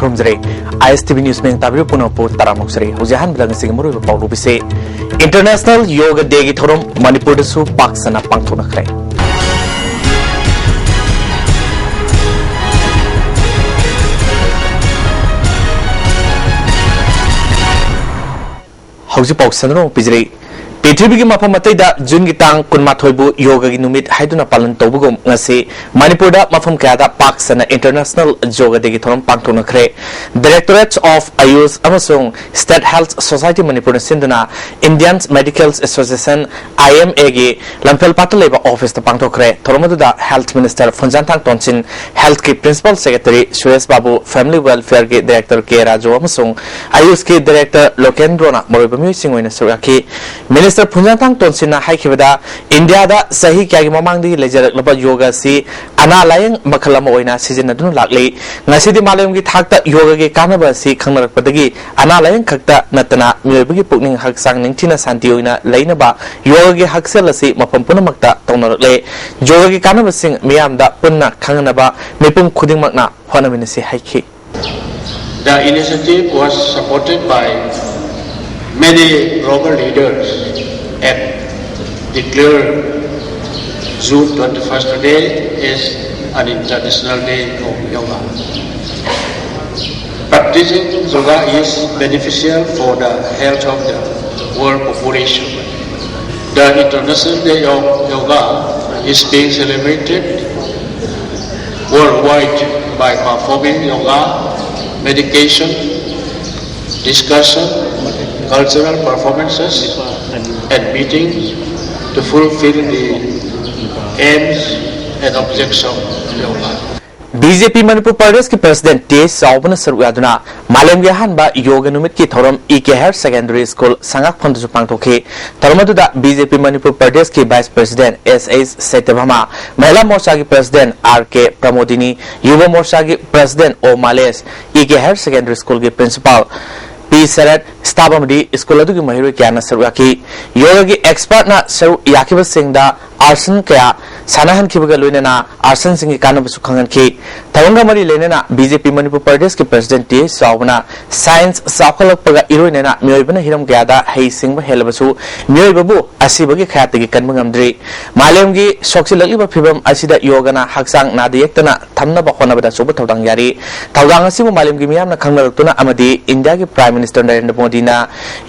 खुरमजरे ISTV news में Tabir पुनःपो तारामुक्सरे हुजाहान बदंग Singh मुरुब पाउरुबिसे international योग day की थोरम मणिपुर दसु पाकसना पांगथोनखरे हौजी पाउसनरो पिजरे पृथ्वी की मफम मतैदा जून की तांग कुनमाथोइबु योगा की नुमित हाइदुना पालन तौबुगुम ngasi मणिपुरदा मफम कयादा पाकसना इंटरनेशनल योगा डे की थोरम पांगथोनखरे डायरेक्टरेट ऑफ आयुष अमसुंग स्टेट हेल्थ सोसाइटी मणिपुर सिंधुना इंडियन मेडिकल एसोसिएशन IMA की लंफेल पाटलेबा ऑफिस पांगथोखरे थोरमदुदा health minister Phungzathang Tonsing health की principal secretary Suresh Babu family welfare के डायरेक्टर के राजो अमसुंग आयुष के डायरेक्टर लोकेंद्रोना मोरबम्यु सिंह सुराखी मिनिस्टर फुंजानथांग तोनसिना हाइखिबदा इंडिया दा सही क्या ममांगदी लेजरकलबा योगा सी अनालायंग मखल अमा ओइना सिजनदुन लागले ngasiदी मालयम की थाकता योगा के कानबा सी खंगनरकपदगी अनालायंग खक्ता नतना मियबगी पुकनिंग हकसांग निंगथिना शांति ओइना लैनबा योगा के हकसेल असी मफम पुनमक्ता तौनरकले योगा के कानबा सिंग मियामदा पुन्ना खंगनबा मिपुम खुदिंगमकना होनमिनसी हाइखि. The initiative was supported by many global leaders and declared June 21st today is an international day of yoga. Practicing yoga is beneficial for the health of the world population. The International Day of Yoga is being celebrated worldwide by performing yoga, meditation, discussion, cultural performances and meetings to fulfill the aims and objects of yoga. BJP Manipur प्रदेश के president T साउबन सरुयादुना मालेम के हनबा योग नुमित की थोरम इके higher secondary school संगाक फंदसु पांगथोखे थरमदुदा BJP मणिपुर प्रदेश की वाइस प्रेसिडेंट SS सेतभमा महिला मोर्चा की प्रेसिडेंट RK प्रमोदिनी युवा मोर्चा की प्रेसिडेंट O मालेस इके हायर सेकेंडरी स्कूल के प्रिंसिपल P Sarat स्टाबमदी स्कूल अदुगी महिरो क्याना सरुयाकी योगा की एक्सपर्ट ना सरु याकिब सिंहदा आर्सन क्या सानाहन खिबगा लोइनेना आर्सन सिंह की कानबसु खंगनखि थवंगा मरी लेनेना BJP मणिपुर प्रदेश के प्रेसिडेंट टी साउबना साइंस साखलपगा इरोइनेना मियोइबना हिरम क्यादा हई सिंह हेलबसु मियोइबबु असिबगी खयातगी कनमंगमद्रि मालेमगी सोक्सिललिबा फिबम असिदा योगाना हक्सांग नादियक्तना थमनबा होनबदा सुब थौदांग यारी थौदांग असिबु मालेमगी मियामना खंगनरतुना अमदी इंडिया के प्राइम मिनिस्टर नरेंद्र मोदी ना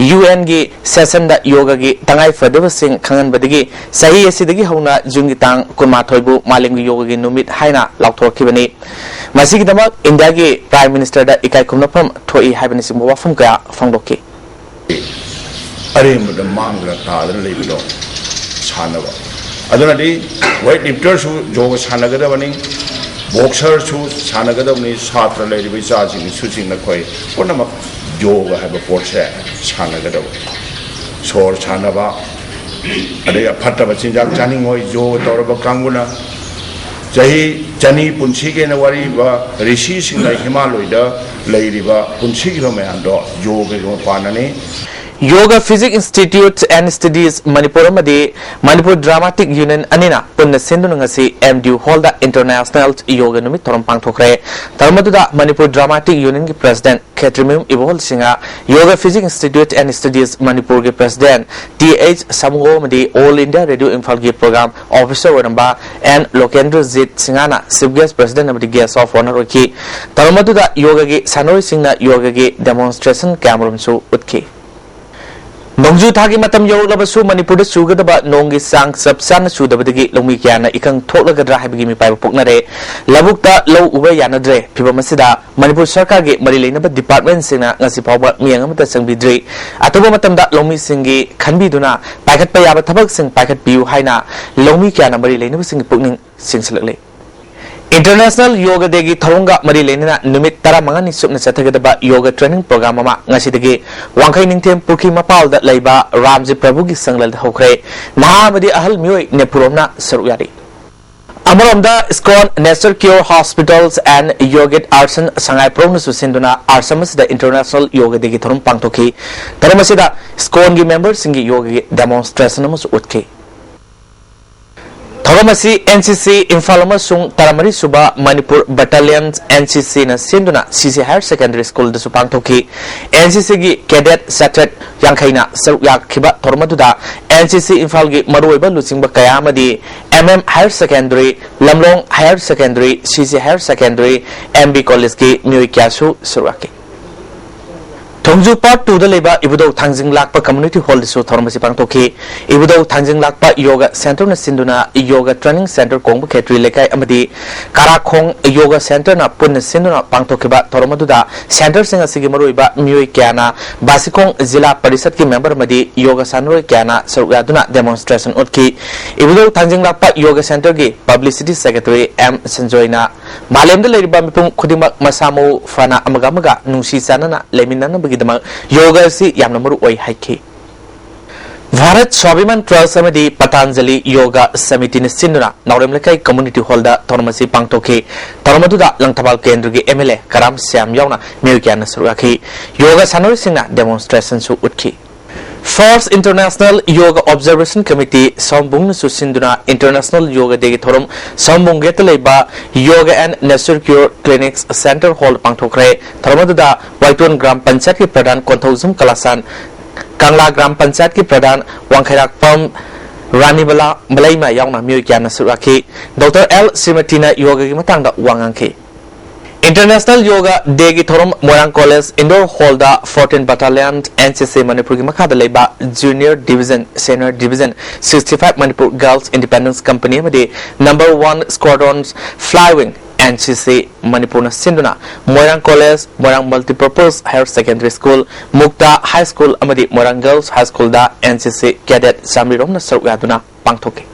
UN की सेशन दा योगा की तंगाई फदब सिंह खंगनबदगी सही असिदगी हौना जून की तांग कुनमाथोइबु मालेमगी योगा की नुमित हाइना लाउथोरखिबनी मसिगिदमक इंडिया की प्राइम मिनिस्टर दा इकाई कुमनफम थोई हाइबनि सिंह वाफम कया फंगदोकि अरेमद मांगला तादर लेबिदो सानबा अदुनादि वेट लिफ्टर सु जोग सानगदबनि बॉक्सर सु सानगदबनि छात्र लेरिबि चाजिनि सुजिंग नखोय पुनमक योग है पोर्से सानगदब सोर सानबा अरे फटब चिंजाक चानिंग होय जो तौरब कांगुना जही चनी पुंसी के नवारी ऋषि सिंह हिमालयद लेरिबा पुंसी गिरो मयादो योग गे पानने yoga physics institute and studies Manipur मदे मणिपुर ड्रामाटिक यूनियन अनिना पुन्न सिंधुनंगसी MDU हॉल दा इंटरनेशनल योगा नुमित थोरम पांगथोखरे तरमदुदा मणिपुर ड्रामाटिक यूनियन के प्रेसिडेंट खेत्रिमिम इबोल सिंगा yoga physics institute and studies Manipur के प्रेसिडेंट TH समगो मदे ऑल इंडिया रेडियो इंफाल के प्रोग्राम ऑफिसर वरंबा एंड लोकेंद्र जीत सिंगाना चीफ गेस्ट प्रेसिडेंट मदे गेस्ट ऑफ ऑनर ओकी तरमदुदा योगा के सनोय सिंगना योगा के डेमोन्स्ट्रेशन कैमरमसु उतकी नोंजू थागी मतम यौलबसु मणिपुर सुगदबा नोंगी सांग सबसान सुदबदगी लोंगी क्याना इकंग थोलगद्रा हाइबगी मिपाइब पोकनरे लबुक्ता लो उबे यानद्रे फिबमसिदा मणिपुर सरकार के मरि लेनब डिपार्टमेंट सिंगना ngasi फावबा मियांगमता संबिद्रि अतोबा मतमदा लोंगी सिंगी खनबिदुना पाइखत पयाबा थबक सिंग पाइखत पियु हाइना लोंगी क्याना मरि लेनब सिंग पुकनिंग सिंगसलले इंटरनेशनल योगा डे की थौंगा मरी लेना नुमित 15 सुबना चथगदबा योगा ट्रेनिंग प्रोग्राम अमा ngasiदगी वांखै निंगथेम पुखी मपालदा लैबा रामजी प्रभु की संगलल होख्रे नामदी अहल मियोय नेपुरोमना सरुयारी अमरोमदा स्कॉन नेचर क्योर हॉस्पिटल्स एंड योगित आर्सन संगाई प्रोग्राम सुसिंदुना आर्समस द इंटरनेशनल योगा डे की थौरम पांगथोखी तरमसिदा स्कॉन की मेंबर सिंगी योगा डेमोन्स्ट्रेशन अमस उतखे Thoramasi NCC Infalama Sung Taramari Suba Manipur Battalion NCC na Sinduna CC Higher Secondary School da Supang Toki NCC gi Cadet Secret Yankhaina Saruk Kiba Tormaduda NCC Infal gi Maruiba Lusingba Kayamadi MM Higher Secondary Lamlong Higher Secondary CC Higher Secondary MB College gi Mui Kyasu Suraki Tongju Part 2 da leba Ibudo Tangjing Lakpa Community Hall disu Thoramasi Pangtoki Ibudo Tangjing Lakpa Yoga Center na Sinduna Yoga Training Center Kongbu Ketri Lekai Amadi Karakhong Yoga Center na Pun Sinduna Pangtokiba Toramaduda Center Singa Sigi Maruiba Mui Kyana Basikong Zila Parisat ki member Madi Yoga Sanroi Kyana Sarukaduna demonstration utki Ibudo Tangjing Lakpa Yoga Center gi Publicity Secretary M Sanjoyna Malemda leriba mipung Kudimak Masamu Fana Amagamaga Nungsi Sanana Leminana Yoga si yamna maru oi haiki Bharat Swabiman Trust Amadi Patanjali Yoga Samiti na Sinduna Naurem Lekai Community Hall da Tormasi Pangtoki Tormaduda Langtabal Kendra gi MLA Karam Siam Yauna Miyukian na Suraki Yoga Sanori Singna demonstration su utki First International Yoga Observation Committee Sombung Susinduna International Yoga Day Thorum Sombung Getaleba Yoga and Nature Cure Clinics Center Hall Pangtokre Tormaduda Waitun Gram Panchat ki Pradhan Konthozum Kalasan Kangla Gram Panchat ki Pradhan Wangkhairak Pam Ranibala Malayma Yauna Miyukian Suraki Dr. L. Simatina Yoga ki Matangda Wangangki International Yoga Day gi Thorum Moirang College Indoor Hall da 14 Battalion NCC Manipur gi Makada Leba Junior Division Senior Division 65 Manipur Girls Independence Company Madi number 1 Squadrons Flywing NCC Manipur na Sinduna Moirang College Moirang Multipurpose Higher Secondary School Mukta High School Amadi Moirang Girls High School da NCC Cadet Samirom na Sarukaduna Pangtoki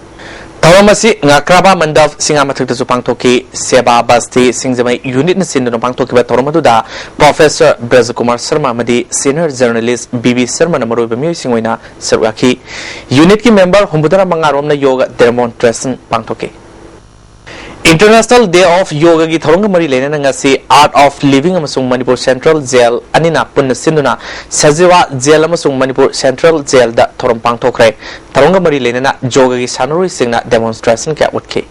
Thoramasi Ngakraba Mandaf Singamathuk da Pangtoki Seba Basti Singjamai Unit na Sinduna Pangtoki ba Toramaduda Professor Brajakumar Sharma Madi Senior Journalist BB Sharma na Maruiba Miyoi Singwaina Sarwaki Unit ki member Humbudara Mangarom na Yoga demonstration Pangtoki International Day of Yoga gi Thorong Mari Lena ngasi Art of Living amasung Manipur Central Jail anina punna sinduna Sajiwa Jail amasung Manipur Central Jail da Thorom Pangtokre Thorong Mari Lena na yoga gi sanori singna demonstration kya utki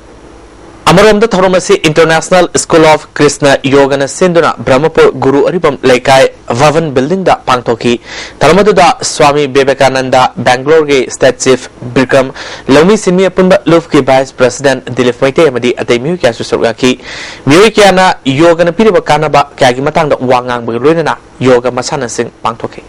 Amarom da Thoromasi International School of Krishna Yoga na Sinduna Brahmapur Guru Aribam Laikai Vavan Building da Pangtoki Taramadu da Swami Vivekananda Bangalore ge State Chief Bikram Lomi Sinmi Apunba Luf ki Vice President Dilip Maite amadi atay Miyu Kya Susurgaki Miyu Kya na Yoga na Piriba Kanaba Kya gi matang da Wangang Bagaloy na Yoga Masana Sing Pangtoki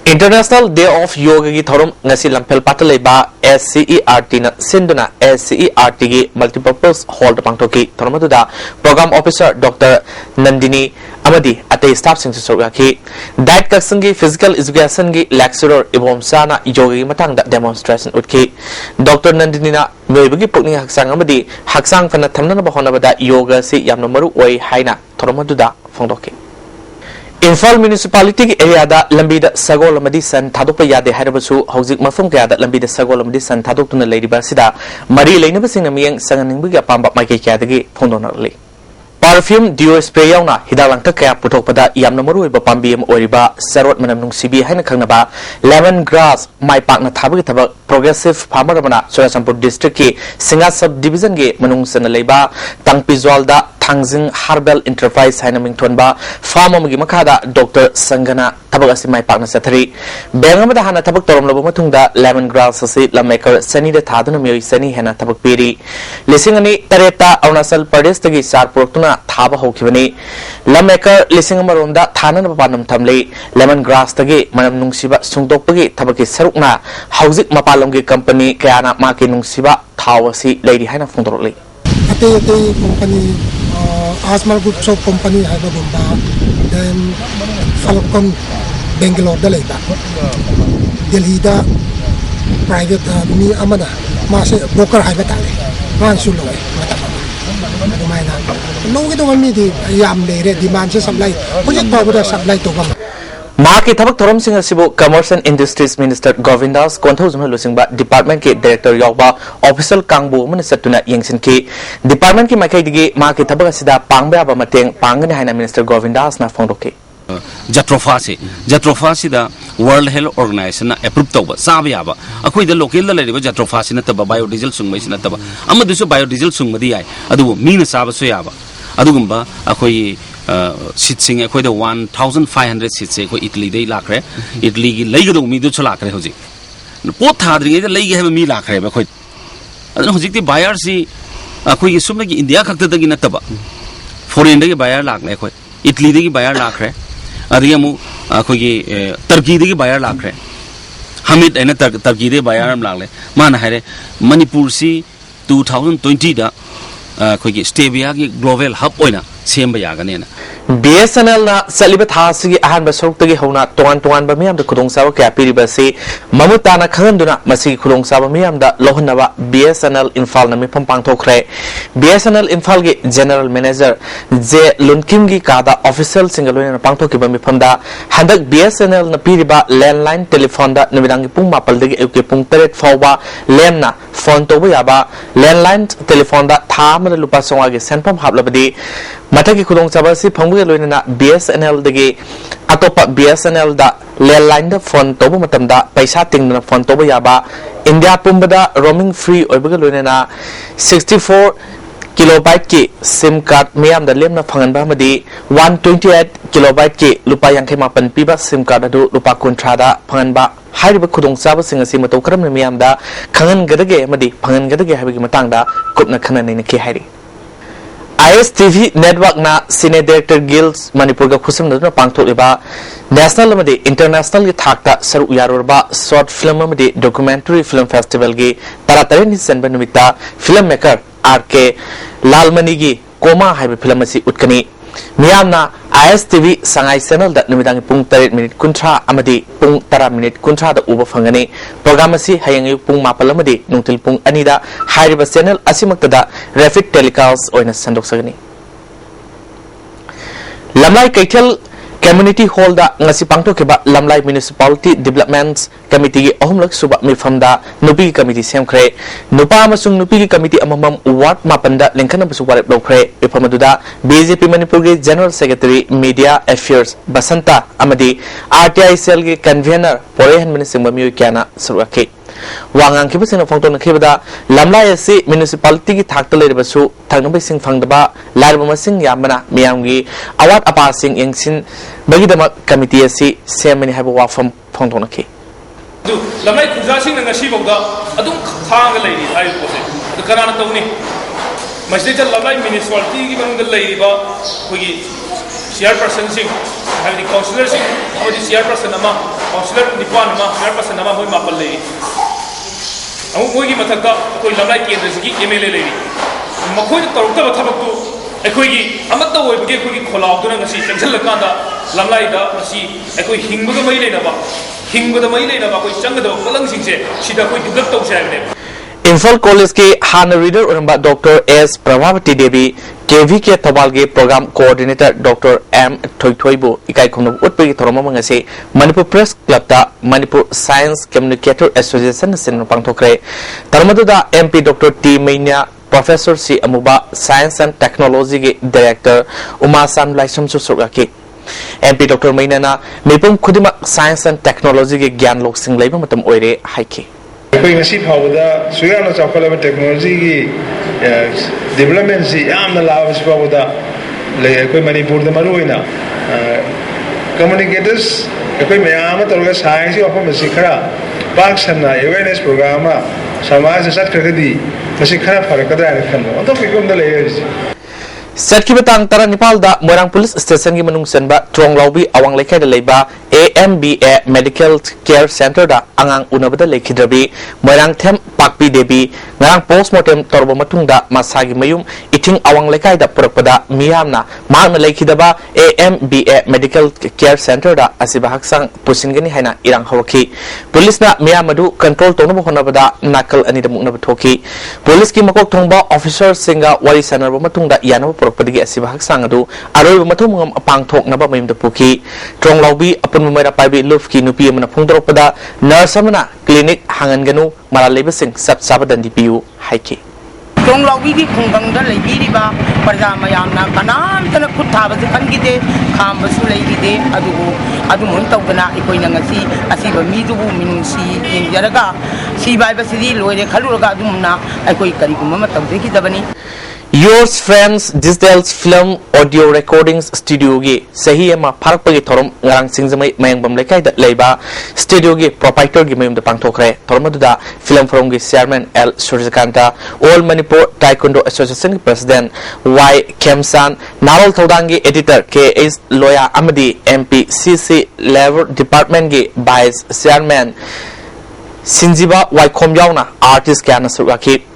International Day of Yoga gi Thorum ngasi Lampel Patalay ba SCERT na Sinduna SCERT gi Multipurpose Hall da Pangtoki Thormaduda Program Officer Dr. Nandini Amadi atay staff sing Susurgaki Diet Kaksangi Physical Education gi Lecturer Ibom Sana Yoga gi matang da demonstration utki Dr. Nandini na Myoibagi Pukning Haksang Amadi Haksang Fana Thamna na Bahonabada Yoga si Yamna Maru Oi Haina Thormaduda Fongdoki Infal Municipality area da Lambida Sagol Amadi San Tadukpa Yade Harabasu Hauzik Mafum Kaya da Lambida Sagol Amadi San Tadukuna Lady Basida Marie Lainabasing Naming Sanganing Biga Pamba Mike Kadagi Pondonarly Perfume Dio Spray Yauna Hidalang Takaya Putopada Yamna Maru Bapambium Oriba Sarot Manam Sibi Haina Kanaba Lemon Grass My Partner Tabak Progressive Pamarabana Surasampur District ki Singa Subdivision ge Manung Sanaleba Tang Pizwalda Tangjing Herbal Enterprise Haina Mingtonba Farm Magi Makada Dr. Sangana Tabak Asi My Partner Satari Bengamada Hana Tabak Torom Labumatunda Lemon Grass Asi Lamaker Sani de Tadana Miri Sani Hana Tabak Piri Lisingani Tareta Arunachal Pradesh Tagi Sar Portuna Thaba Hokibani Lamaker Lisingamarunda Thana Panam Tamle Lemon Grass Tagi Manam Nungsiba Sungtokpagi Tabaki Sarukna Hauzik Mapalongi Company Kayana Maki Nungsiba Thawasi Lady Haina Fundorli Ate company Asmal Group of Company have a bomba then Falcon Bangalore Daleta Delhi da private me Amada Mas broker have a tally one sulu no we don't meet the Yam Lady demand supply project power supply to come Maki Tabak Thorom Singh Sibu Commerce and Industries Minister Govindas Konthozum Lusingba Department ke Director Yokba Official Kangbu Munisatuna Yingsin ki Department ki Makai Digi Maki Tabak Sida Pangba Mateng Pangani Haina Minister Govindas na Fondoki jatropha से world health organisation approve तब चाब याब अखोद local jatropha से नब biodiesel सुंबई नब biodiesel सुंबदी याय mean चाबसु याब अदुगुंबा अखोई सीट्सिंग अखोद 1500 सीट्से अखोई Italy लाख्रे Italy की लेगदो मीदुसु लाख्रे होजिक पोत थाद्रिगे लेगे है मी लाख्रे अखोई होजिकती बायर से अखोई सुमगी इंडिया खक्तदगी नतब फॉरेन बायर लाखने अखोई इटली बायर लाख्रे अखोगी टर्की बायर लाख्रे हमिद अना टर्की बायर लाले माना है मणिपुर से 2020 अखोगी स्टेबिया की ग्लोबल हब ओइना सेम यागने BSNL na saliba thasi ahan ba sorok tagi hona toan ba miyam da khudong sawa kya piri ba se mamuta na khanduna masi khudong sawa miyam da lohna ba BSNL Infal na mi pampang thokre BSNL Infal ge general manager je lunkim gi kada official single na pang thoki ba mi phamda handak BSNL na piri ba landline telephone da nibidang pung mapal dagi euke pung teret fawba lem na phone to ba ya ba landline telephone da tham na lupa songa ge senpam hablabadi mata ki khudong sawa si phangbu loina BSNL dagi atopa BSNL da landline da phone toba matam da paisa tingna phone toba yaba India pumbada roaming free oibaga loina 64 kilobyte ki sim card miyam da lemna phangan ba madi 128 kilobyte ki lupa yangkai mapan piba sim card adu lupa kuntra da phangan ba hairiba khudong saba singa si matau karam miyam da khangan gadage madi phangan gadage habigi matang da kupna khana ni ki hairi ISTV network na Senior Director Guilds Manipur ga khusam na pangthok liba national amadi international gi thakta saru yarorba short film amadi documentary film festival gi taratare ni sanba numita filmmaker RK Lalmani gi Koma haiba film asi utkani miyamna ISTV sangai channel da numidang pung 3 minute kuntra amadi pung 10 minute kuntra da uba phangani program asi hayang pung mapal amadi nungtil pung ani da haiba channel asimakta da rapid telecast oina sandok sagani lamlai kaitel community hall da ngasi pangto ke ba lamlai municipality development committee gi ahumlak suba mifamda nupi committee semkhre nupa amasung nupi committee amamam ward mapanda lengkhana busu warep lokre ifamadуда BJP Manipur gi general secretary media affairs Basanta amadi RTI cell gi convener porehan minising bamiu kyana surwake wangang ki basina phongton khibada lamlai asi municipality gi thakta lerebasu thangnabai sing phangdaba larba masing yamana miyamgi awat apa sing yengsin bagi dama committee asi semani haba wafam phongton ki du lamlai kuja sing na ngasi bawda adum thang leiri ai pose adu karana tawni masjid lamlai municipality gi manung leiri ba kogi chairperson sing habi councillor sing habi chairperson ama councillor nipan ama chairperson ama hoi mapal leiri amu mogi mathakta koi lamlai kendra gi MLA leiri makhoi tarukta bathabaktu ꯑꯩꯈꯣꯏꯒꯤ ꯑꯃꯠꯇ ꯑꯣꯏꯕꯒꯤ ꯑꯩꯈꯣꯏꯒꯤ ꯈꯣꯜꯂꯥꯎꯗꯨꯅ ꯉꯁꯤ ꯆꯪꯁꯤꯜꯂꯀꯥꯟꯗ ꯂꯝꯂꯥꯏꯗ ꯉꯁꯤ ꯑꯩꯈꯣꯏ ꯍꯤꯡꯕꯒ ꯃꯔꯤ ꯂꯩꯅꯕ ꯑꯩꯈꯣꯏ ꯆꯪꯒꯗꯕ ꯄꯣꯠꯂꯝꯁꯤꯡꯁꯦ ꯁꯤꯗ ꯑꯩꯈꯣꯏ ꯗꯤꯕꯦꯂꯞ ꯇꯧꯁꯦ ꯍꯥꯏꯕꯅꯦꯕ Infal College के हाना रीडर उरंबा doctor S Prabhavati Devi KV के थबाल के प्रोग्राम कोऑर्डिनेटर डॉक्टर एम थोइथोइबो इकाई खुमनो उत्पगी थोरमा मंगसे मणिपुर प्रेस क्लब ता मणिपुर साइंस कम्युनिकेटर एसोसिएशन सिन पांगथोखरे तरमदुदा MP doctor T Meinya professor C Amuba science and technology के डायरेक्टर उमासान लाइसम सुसुगा के एमपी डॉक्टर मैन्याना मिपुम खुदिमा साइंस एंड टेक्नोलॉजी के ज्ञान लोक सिंग लेबा मतम ओइरे हाइके अखोई ngasi phawda suyana chawkhalaba technology gi development si yamna lawa si phawda le akhoi manipur da maruina communicators akhoi mayam targa science gi ofam si khara pak sanna awareness program samaj sat khagadi masi khara farakadra ani khanno onto pikum da le Set ki batang tara Nepal da Moirang Police Station ki manung senba trong laubi awang lekai da leiba AMBA Medical Care Center da angang unabada lekhidrabi Moirang Them Pakpi Devi ngarang postmortem torbo matung da masagi mayum iting awang lekai da purakpada miyamna maang na lekhidaba AMBA Medical Care Center da asiba haksang pusingani haina irang hawaki police na miyamadu control tonu honabada nakal ani da mukna bathoki police ki makok thongba officer singa wari sanar matung da yana पुरपदगी असिबा हक्सांग अदु अरोय मथुम पांग थोकनबा मयम the पुकी ट्रोंग लौबी अपन मयरा पाइबे loop की नुपी अमना फुंदरोपदा nurse अमना clinic हांगनगनु मारा लेबसिंग सब साबदन दिपियु हाइके Longlawi ki khunggang da leibiriba parja mayamna kanam tana kutha basi kangide kham basu leibide adu mun tawdana ikoina ngasi asiba midubu minungsi yenjaraga sibai basi loire khaluraga adumna aikoi kariguma matawde ki dabani Yours Friends Digital Film Audio Recordings Studio gi sahi ema pharak pagi thorom ngarang singjamai mayang lekai da leiba studio gi proprietor gi mayum da pangthokre thormaduda film forum gi chairman L Surjakanta All Manipur Taekwondo Association gi president Y Kemsan Naral Thodang gi editor KS Loya Amadi MP CC Labor Department gi vice chairman Sinjiba Y Khomyauna artist kya na suraki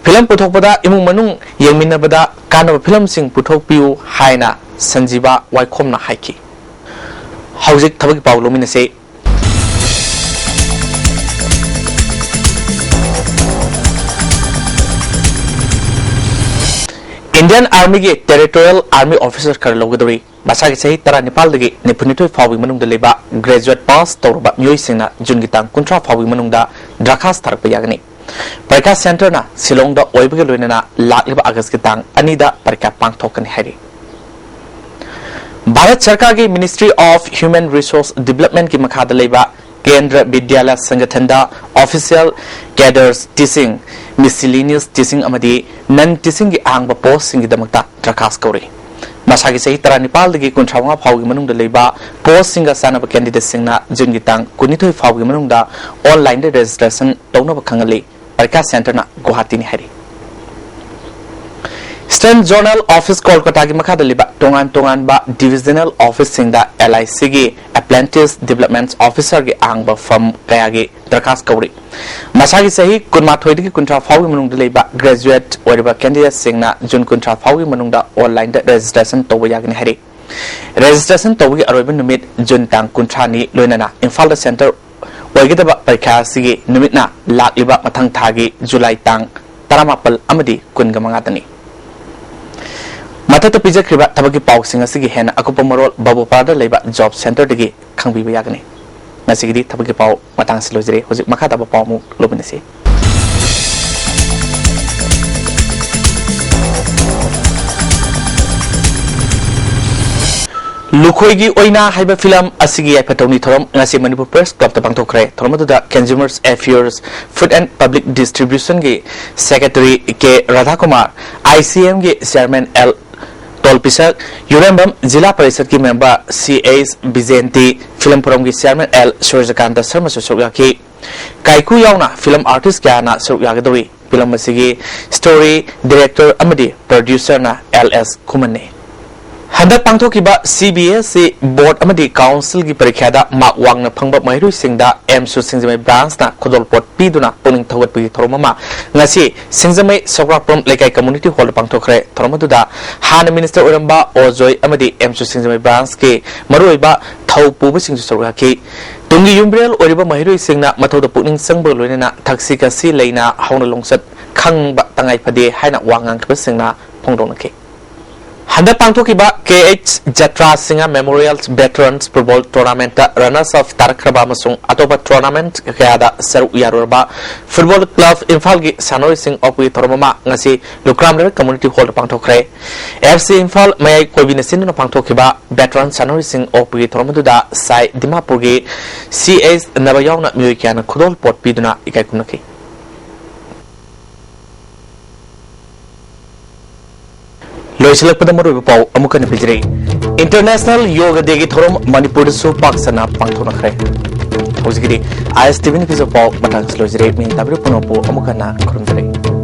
Film puthok pada imung manung yengmina pada kana film sing puthok piu haina Sanjiba Waikom na haiki Haujik thabaki Paulo minase Indian Army ge Territorial Army Officer kar logadori basa ge sahi tara Nepal dagi nipunitu fawi manung da leba graduate pass tawba myoi singna jungitang kuntra fawi manung da drakhas tharak payagani Parika Center na Silong da oibage loinana lakliba August ki tang anida parika pangthokani hari Bharat Sarkar ki Ministry of Human Resource Development ki makhada leiba Kendra Vidyalaya Sangathan da official cadres teaching miscellaneous teaching amadi non teaching gi angba post sing gi damakta drakas kauri Masagi sahi tara Nepal dagi kuntrawnga phawgi manung da leiba post singa sanaba candidate singna jungi tang kunithoi phawgi manung da online da registration tawna khangali Parika Center na Guwahati ni hari Eastern Zonal Office Kolkata gi makhada liba tongan ba divisional office singda LIC gi apprentice development officer gi angba firm kaya gi darkas kauri masagi sahi kunma thoidi gi kuntra phawgi manung da leiba graduate oriba candidate singna jun kuntra phawgi manung da online da registration tawba yagni hari registration tawgi aroiba numit jun tang kuntra ni loinana Imphal da center Wagidaba parikha sigi numitna lakliba mathang thagi July tang taramapal amadi kunga mangatani Matata pijakriba tabagi pau singa sigi hena akupa marol babu pada leiba job center digi khangbiba yagani nasigidi tabagi pau matang silojire hojik makha taba pau mu lobinasi Lukhoigi oina haiba film asigi ai patoni thorom ngasi Manipur Press Club ta pangthokre thormaduda Consumers Affairs Food and Public Distribution ge Secretary K Radha Kumar ICM ge Chairman L Tolpisak Yurembam Jila Parishad ki member CAS Bizenti Film Forum ge Chairman L Surjakanta Sharma Sosokya ki Kaiku yauna film artist kya na sokya gadori film asigi story director amadi producer na LS Kumane Handak pangthokiba CBS board amadi council gi parikha da mak wangna phangba mahiru singda M Su Singjamai branch na khodol pot piduna puning thawat pi thoromama ngasi Singjamai Sokrakprom lekai community hall pangthokre thoromadu da Han minister oramba Ojoi amadi M Su Singjamai branch ke maruiba thau pubu singju sorga ki tungi yumbrel oriba mahiru singna mathoda puning sangba loinena thaksi ka si leina hauna longsat khangba tangai phade haina wangang khba singna phongdona ke Handa pangthokiba KH Jatra Singa Memorial Veterans Football Tournament runners of Tarakraba amasung atoba tournament kayada saru yarurba Football Club Imphal gi Sanoi Sing opwi thormama ngasi Lukramler Community Hall pangthokre FC Imphal mayai koibinasin na pangthokiba Veteran Sanoi Sing opwi thormaduda Sai Dimapur gi CS nabayawna myoikyana khudol pot piduna ikai kunaki Loisilak pada maru pau amukan pijri International Yoga Day gi thorom Manipur su paksana pangthona khre hojgiri ISTV ni piso pau batang slojire min tabri punopo amukana khurumjare